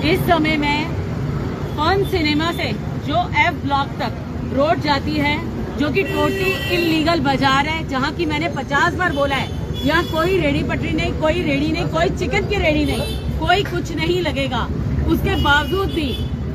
इस समय मैं फन सिनेमा से जो एफ ब्लॉक तक रोड जाती है, जो कि टोटली इलीगल बाजार है, जहाँ की मैंने 50 बार बोला है, यहाँ कोई रेडी पटरी नहीं, कोई रेडी नहीं, कोई चिकन की रेडी नहीं, कोई कुछ नहीं लगेगा। उसके बावजूद भी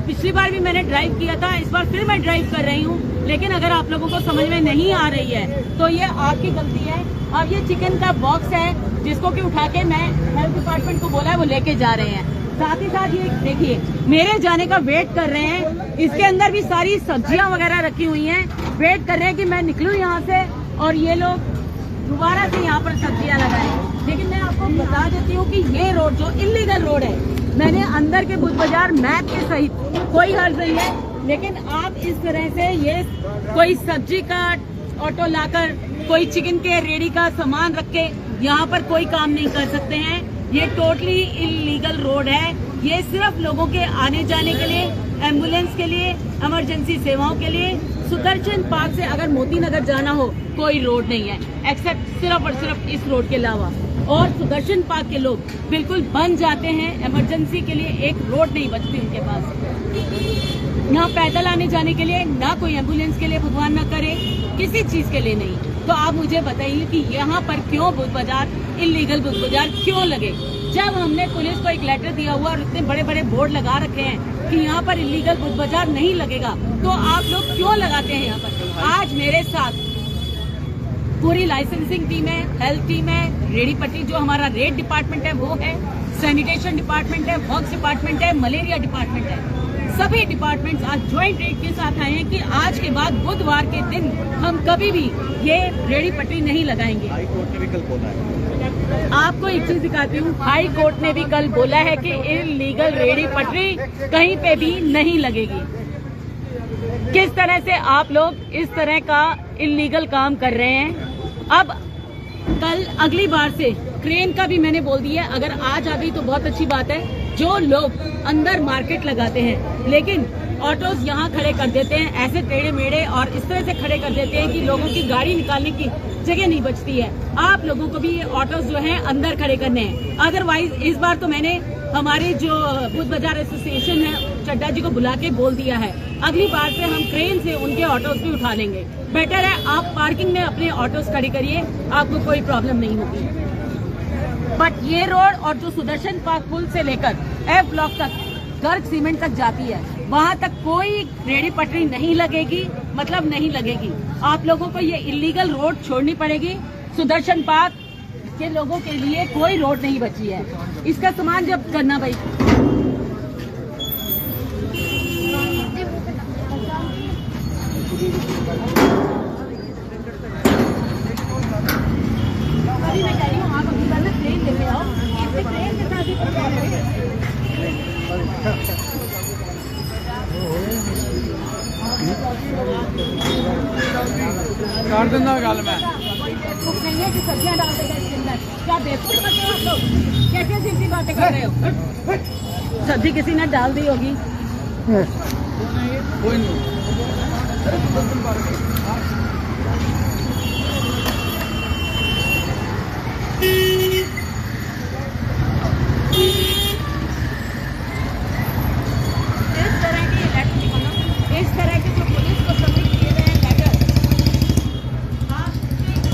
पिछली बार भी मैंने ड्राइव किया था, इस बार फिर मैं ड्राइव कर रही हूँ। लेकिन अगर आप लोगों को समझ में नहीं आ रही है तो ये आपकी गलती है। अब ये चिकन का बॉक्स है जिसको कि उठा के मैं हेल्थ डिपार्टमेंट को बोला है, वो लेके जा रहे हैं। साथ ही साथ ये देखिए मेरे जाने का वेट कर रहे हैं, इसके अंदर भी सारी सब्जियां वगैरह रखी हुई हैं, वेट कर रहे हैं कि मैं निकलूं यहाँ से और ये लोग दोबारा से यहाँ पर सब्जियां लगाएं। लेकिन मैं आपको बता देती हूँ कि ये रोड जो इलीगल रोड है, मैंने अंदर के बुध बाजार मैप के सहित कोई हर्ज नहीं है, लेकिन आप इस तरह से ये कोई सब्जी का ऑटो लाकर कोई चिकन के रेडी का सामान रख के यहाँ पर कोई काम नहीं कर सकते हैं। ये टोटली इलीगल रोड है। ये सिर्फ लोगों के आने जाने के लिए, एम्बुलेंस के लिए, इमरजेंसी सेवाओं के लिए। सुदर्शन पार्क से अगर मोती नगर जाना हो कोई रोड नहीं है, एक्सेप्ट सिर्फ और सिर्फ इस रोड के अलावा। और सुदर्शन पार्क के लोग बिल्कुल बन जाते हैं, इमरजेंसी के लिए एक रोड नहीं बचती उनके पास। ना पैदल आने जाने के लिए, ना कोई एम्बुलेंस के लिए, भगवान न करे किसी चीज के लिए नहीं। तो आप मुझे बताइए कि यहाँ पर क्यों बुध बाजार, इलीगल बुध बाजार क्यों लगे? जब हमने पुलिस को एक लेटर दिया हुआ और इतने बड़े बड़े बोर्ड लगा रखे हैं कि यहाँ पर इलीगल बुध बाजार नहीं लगेगा, तो आप लोग क्यों लगाते हैं यहाँ पर? आज मेरे साथ पूरी लाइसेंसिंग टीम है, हेल्थ टीम है, रेडी पट्टी जो हमारा रेड डिपार्टमेंट है वो है, सैनिटेशन डिपार्टमेंट है, वर्क्स डिपार्टमेंट है, मलेरिया डिपार्टमेंट है। सभी डिपार्टमेंट आज ज्वाइंट रेड के साथ आए हैं कि आज के बाद बुधवार के दिन हम कभी भी ये रेडी पट्टी नहीं लगाएंगे। हाई कोर्ट ने भी कल बोला है। आपको एक चीज दिखाती हूँ, हाई कोर्ट ने भी कल बोला है कि इलीगल रेडी पटरी कहीं पे भी नहीं लगेगी। किस तरह से आप लोग इस तरह का इलीगल काम कर रहे हैं। अब कल अगली बार से क्रेन का भी मैंने बोल दिया, अगर आज आ गई तो बहुत अच्छी बात है। जो लोग अंदर मार्केट लगाते हैं लेकिन ऑटोज यहाँ खड़े कर देते हैं, ऐसे टेढ़े मेढ़े और इस तरह से खड़े कर देते हैं कि लोगों की गाड़ी निकालने की जगह नहीं बचती है। आप लोगों को भी ये ऑटोज जो हैं अंदर खड़े करने हैं। अदरवाइज इस बार तो मैंने हमारे जो बुध बाजार एसोसिएशन है चड्डा जी को बुला के बोल दिया है, अगली बार से हम क्रेन से उनके ऑटोज भी उठा लेंगे। बेटर है आप पार्किंग में अपने ऑटोज खड़ी करिए, आपको कोई प्रॉब्लम नहीं होगी। बट ये रोड और जो सुदर्शन पार्क पुल से लेकर एफ ब्लॉक तक गर्ग सीमेंट तक जाती है, वहाँ तक कोई रेडी पटरी नहीं लगेगी, मतलब नहीं लगेगी। आप लोगों को ये इलीगल रोड छोड़नी पड़ेगी। सुदर्शन पार्क के लोगों के लिए कोई रोड नहीं बची है। इसका सामान जब्त करना भाई। अभी मैं कह रही हूँ आप अपनी बार में ट्रेन लेके आओ, इससे ट्रेन के साथ ही कर देना गल मैं नहीं है कि सब्जियां डाल देगा इसके अंदर। क्या बेवकूफ करते हो आप लोग? कैसे सीधी बातें कर रहे हो? सब्जी किसी ने डाल दी होगी। कोई नहीं। इस तरह के जो पुलिस को सबमिट किए गए हैं लेटर,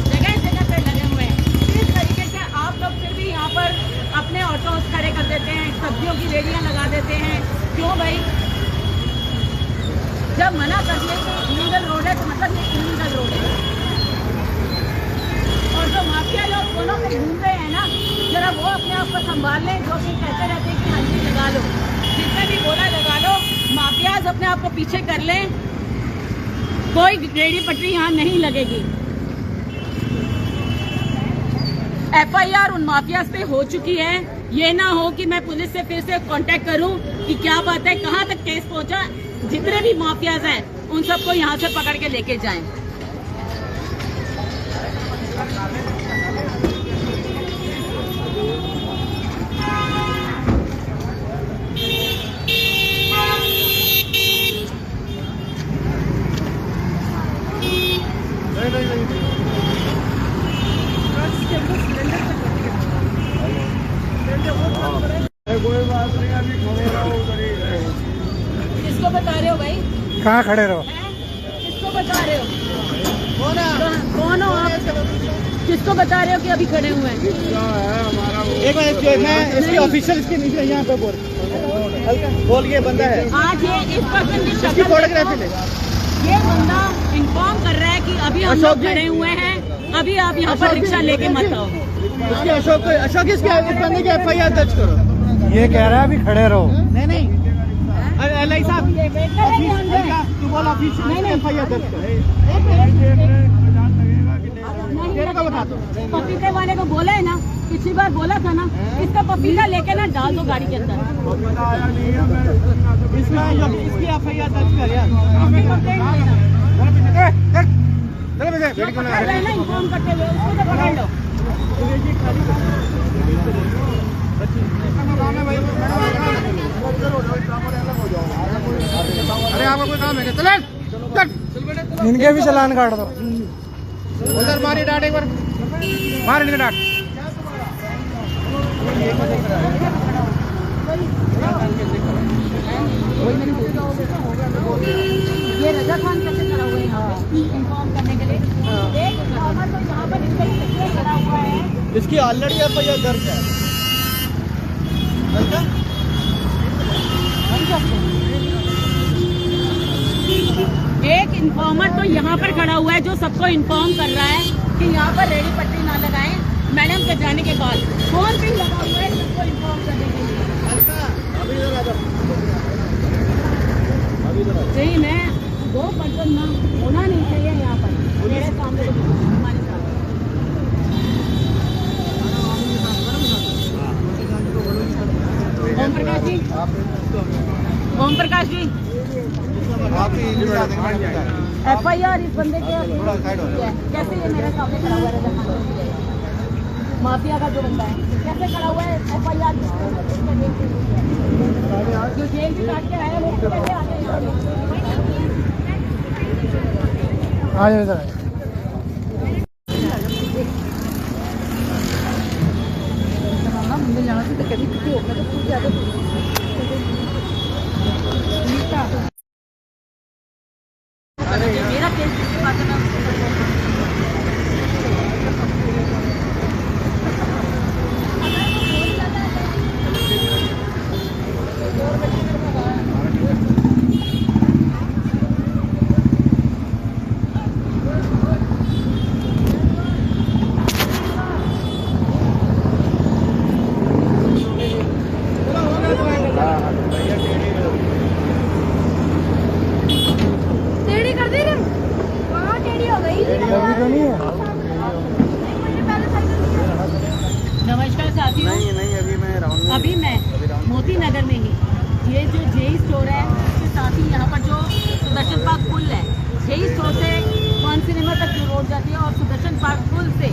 जगह जगह पे लगे हुए हैं। इस तरीके से आप लोग फिर भी यहाँ पर अपने ऑटोज खड़े कर देते हैं, सब्जियों की रेडियां लगा देते हैं। क्यों भाई? जब मना कर दिए कि इलीगल रोड है तो मतलब ये इलीगल रोड है। और जो माफिया लोग कोनों में घूम रहे हैं ना, जरा वो अपने आप को संभाल लें। जो कि कहते रहते हैं कि हाँ जी लगा लो, जिसने भी बोला लगा लो, माफियाज अपने आप को पीछे कर लें। कोई रेडी पटरी यहाँ नहीं लगेगी। FIR उन माफियाज पे हो चुकी है। ये ना हो कि मैं पुलिस से फिर से कांटेक्ट करूं कि क्या बात है, कहां तक केस पहुंचा। जितने भी माफियाज हैं उन सबको यहां से पकड़ के लेके जाएं। कोई बात नहीं, अभी खड़े रहो उधर ही। किसको बता रहे हो भाई? कहाँ खड़े रहो? किसको बता रहे हो? कौन हो आप? किसको बता रहे हो कि अभी खड़े हुए हैं? एक मिनट, मैं इसके ऑफिशियल इसके नीचे यहाँ पे बोल ये बंदा है। आज ये इस पर्सन की इसकी शक्ल फोटोग्राफी ले। ये बंदा इन्फॉर्म कर रहा है कि अभी हम लोग खड़े हुए हैं, अभी आप यहाँ पर रिक्शा लेके मत आओ। इसके अशोक इस बंदे की FIR दर्ज करो। ये कह रहा है अभी खड़े रहो। नहीं एलआई साहब, ये वेट कर रहे हैं अंदर। तू बोल ऑफिशियल FIR दर्ज करो। डेट का बता दो। पपीते वाले को बोला है ना, पिछली बार बोला था ना, इसका पपीता लेके ना डाल दो गाड़ी के अंदर। इसकी FIR दर्ज कर यार। इन्फॉर्म करते हुए उसको तो पकड़ लो। अरे आपका कोई काम है क्या? चल इनके भी चालान काट दो। उधर मारी डांट, एक बार मार इनके डांट। ये रजा खान कैसे खड़ा हुआ है यहाँ पे इन्फॉर्म करने के लिए? एक इन्फॉर्मर तो यहाँ पर इसका इसलिए खड़ा हुआ है। इसकी ऑलरेडी FIR दर्ज है। एक इन्फॉर्मर तो यहाँ पर खड़ा हुआ है जो सबको इन्फॉर्म कर रहा है कि यहाँ पर रेडी पट्टी ना लगाएं। मैडम के जाने के बाद फोन भी लगा हुआ है सबको इन्फॉर्म करने के लिए। सही में दो पर्सन ना होना नहीं चाहिए यहाँ पर मेरे सामने हमारे साथ। ओम प्रकाश जी, ओम प्रकाश जी, FIR इस बंदे के कैसे ये मेरे सामने खड़ा हुआ है? माफिया का जो बंदा है कैसे खड़ा हुआ है? FIR जो जेल से काट के आया वो कैसे आ गए? आ जाओ इधर। मेरा केस किसके पास है? मैं उसको टेढ़ी कर दी रे। कहाँ टेढ़ी हो गई? अभी तो नहीं है। नमस्कार साथियों, अभी मैं मोती नगर में ही ये जो जेई स्टोर है उसके साथ ही यहाँ पर जो सुदर्शन पार्क पुल है, जेई स्टोर से फन सिनेमा तक जो रोड जाती है और सुदर्शन पार्क पुल से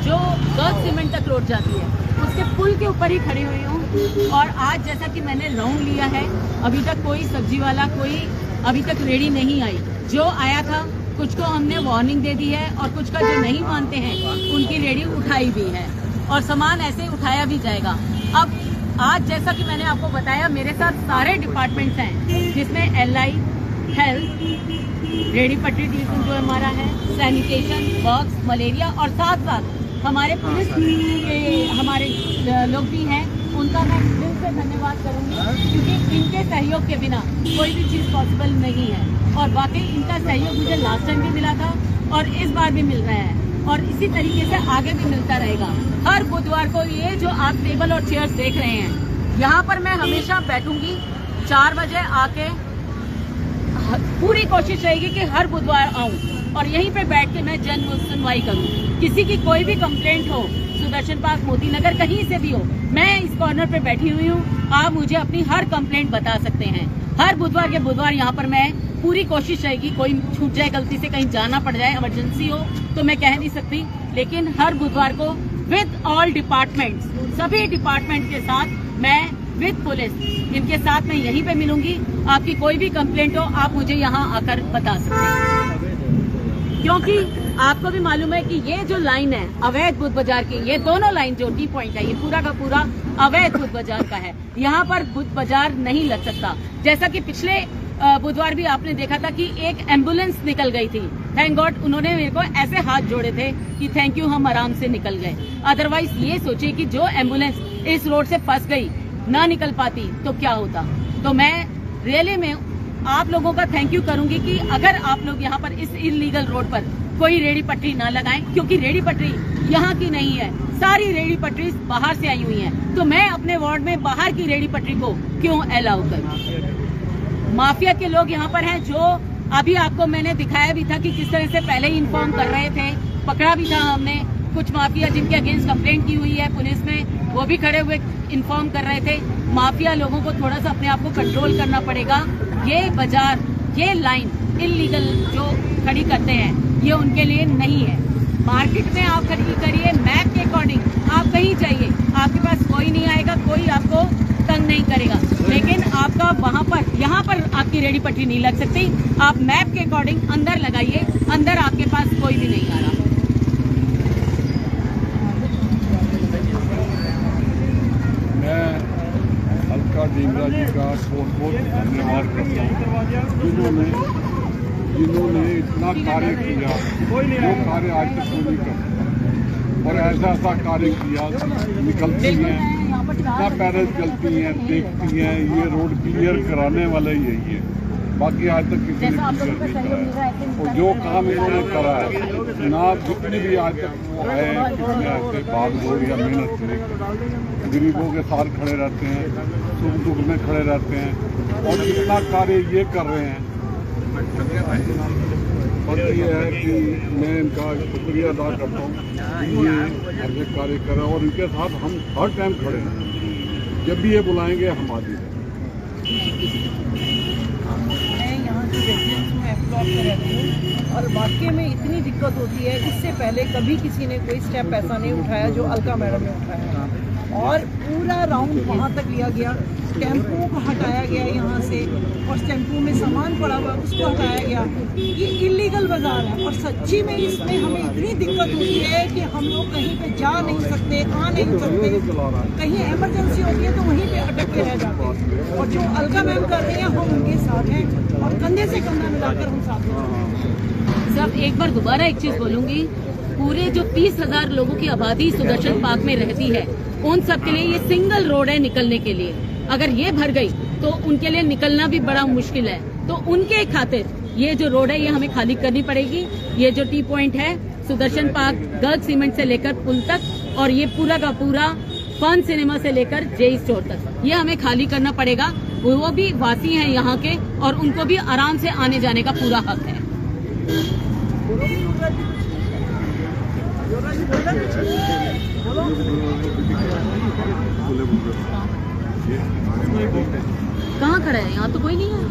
जो गर्ल्स सीमेंट तक रोड जाती है उसके पुल के ऊपर ही खड़ी हुई हूँ। और आज जैसा कि मैंने राउंड लिया है, अभी तक कोई सब्जी वाला कोई अभी तक रेडी नहीं आई। जो आया था कुछ को हमने वार्निंग दे दी है और कुछ का जो नहीं मानते हैं उनकी रेडी उठाई भी है और सामान ऐसे उठाया भी जाएगा। अब आज जैसा कि मैंने आपको बताया, मेरे साथ सारे डिपार्टमेंट्स हैं जिसमें LI, हेल्थ, रेडी पट्टी डिवीजन जो हमारा है, सैनिटेशन, वर्क्स, मलेरिया और साथ साथ हमारे पुलिस के हमारे लोग भी हैं। उनका मैं दिल से धन्यवाद करूंगी क्योंकि इनके सहयोग के बिना कोई भी चीज़ पॉसिबल नहीं है। और वाकई इनका सहयोग मुझे लास्ट टाइम भी मिला था और इस बार भी मिल रहा है और इसी तरीके से आगे भी मिलता रहेगा। हर बुधवार को ये जो आप टेबल और चेयर्स देख रहे हैं, यहाँ पर मैं हमेशा बैठूंगी 4 बजे आके। पूरी कोशिश रहेगी कि हर बुधवार आऊं और यहीं पे बैठ के मैं जन सुनवाई करूं। किसी की कोई भी कंप्लेंट हो, सुदर्शन पार्क, मोती नगर, कहीं से भी हो, मैं इस कॉर्नर पे बैठी हुई हूँ। आप मुझे अपनी हर कंप्लेंट बता सकते हैं। हर बुधवार के बुधवार यहाँ पर मैं पूरी कोशिश रहेगी, कोई छूट जाए गलती से, कहीं जाना पड़ जाए, इमरजेंसी हो तो मैं कह नहीं सकती, लेकिन हर बुधवार को विद ऑल डिपार्टमेंट्स, सभी डिपार्टमेंट के साथ मैं विद पुलिस इनके साथ मैं यहीं पे मिलूंगी। आपकी कोई भी कंप्लेंट हो आप मुझे यहाँ आकर बता सकते हैं, क्योंकि आपको भी मालूम है कि ये जो लाइन है अवैध बुद्ध बाजार की, ये दोनों लाइन जो टी पॉइंट है, ये पूरा का पूरा अवैध बुद्ध बाजार का है। यहाँ पर बुद्ध बाजार नहीं लग सकता। जैसा कि पिछले बुधवार भी आपने देखा था कि एक एम्बुलेंस निकल गई थी। थैंक गॉड उन्होंने मेरे को ऐसे हाथ जोड़े थे कि थैंक यू, हम आराम से निकल गए। अदरवाइज ये सोचिए कि जो एम्बुलेंस इस रोड से फंस गई, ना निकल पाती तो क्या होता। तो मैं रियली में आप लोगों का थैंक यू करूंगी कि अगर आप लोग यहाँ पर इस इलीगल रोड पर कोई रेडी पटरी ना लगाएं, क्योंकि रेडी पटरी यहाँ की नहीं है, सारी रेडी पटरी बाहर से आई हुई हैं। तो मैं अपने वार्ड में बाहर की रेडी पटरी को क्यों अलाउ करूं। माफिया के लोग यहाँ पर हैं, जो अभी आपको मैंने दिखाया भी था कि किस तरह से पहले ही इन्फॉर्म कर रहे थे। पकड़ा भी था हमने कुछ माफिया जिनके अगेंस्ट कंप्लेंट की हुई है पुलिस में, वो भी खड़े हुए इन्फॉर्म कर रहे थे। माफिया लोगों को थोड़ा सा अपने आप को कंट्रोल करना पड़ेगा। ये बाजार, ये लाइन इलीगल जो खड़ी करते हैं, ये उनके लिए नहीं है। मार्केट में आप खड़ी करिए, मैप के अकॉर्डिंग आप कहीं जाइए, आपके पास कोई नहीं आएगा, कोई आपको तंग नहीं करेगा। लेकिन आपका वहाँ पर, यहाँ पर आपकी रेडी पटरी नहीं लग सकती। आप मैप के अकॉर्डिंग अंदर लगाइए, अंदर आपके पास कोई भी नहीं आ रहा। मैं हल्का डींगरा जी का बहुत बहुत धन्यवाद करता हूँ, जिन्होंने इतना कार्य किया जो कार्य आज तक कोई नहीं करता, और ऐसा ऐसा कार्य किया। निकलती हैं, इतना पैदल चलती हैं, देखती हैं, ये रोड क्लियर कराने वाला यही है। बाकी आज तक किसी ने क्लियर नहीं कराया, और जो काम इन्होंने करा है ना, जितनी भी आज तक वो है, कितने ऐसे भाग या मेहनत से गरीबों के साथ खड़े रहते हैं, सुख दुख में खड़े रहते हैं, और इतना कार्य ये कर रहे हैं। और ये है कि मैं इनका शुक्रिया अदा करता हूँ कि ये ऐसे कार्य करें, और इनके साथ हम हर टाइम खड़े हैं। जब भी ये बुलाएंगे हम आते हैं। मैं यहाँ की रेजिडेंट्स हूँ, एफ ब्लॉक में रहती हूँ, और वाकई में इतनी दिक्कत होती है। इससे पहले कभी किसी ने कोई स्टेप ऐसा नहीं उठाया जो अलका मैडम ने उठाया, और पूरा राउंड वहाँ तक लिया गया। टेम्पो को हटाया गया यहाँ से, और टेम्पो में सामान पड़ा हुआ उसको हटाया गया। ये इलीगल बाजार है, और सच्ची में इसमें हमें इतनी दिक्कत होती है कि हम लोग कहीं पे जा नहीं सकते, आ नहीं सकते। कहीं इमरजेंसी होती है तो वहीं पे अटक के रह जाते हैं। और जो अलका मैम कर रही हैं, हम उनके साथ हैं, और कंधे से कंधा मिलाकर हम साथ हैं। सब एक बार दोबारा एक चीज बोलूंगी, पूरे जो 30,000 लोगों की आबादी सुदर्शन पार्क में रहती है, उन सब के लिए ये सिंगल रोड है निकलने के लिए। अगर ये भर गई तो उनके लिए निकलना भी बड़ा मुश्किल है। तो उनके खातिर ये जो रोड है ये हमें खाली करनी पड़ेगी। ये जो टी पॉइंट है सुदर्शन पार्क, गर्ग सीमेंट से लेकर पुल तक, और ये पूरा का पूरा फन सिनेमा से लेकर जेई स्टोर तक, ये हमें खाली करना पड़ेगा। वो भी वासी हैं यहाँ के, और उनको भी आराम से आने जाने का पूरा हक है। कहाँ खड़ा है? यहाँ तो कोई नहीं है।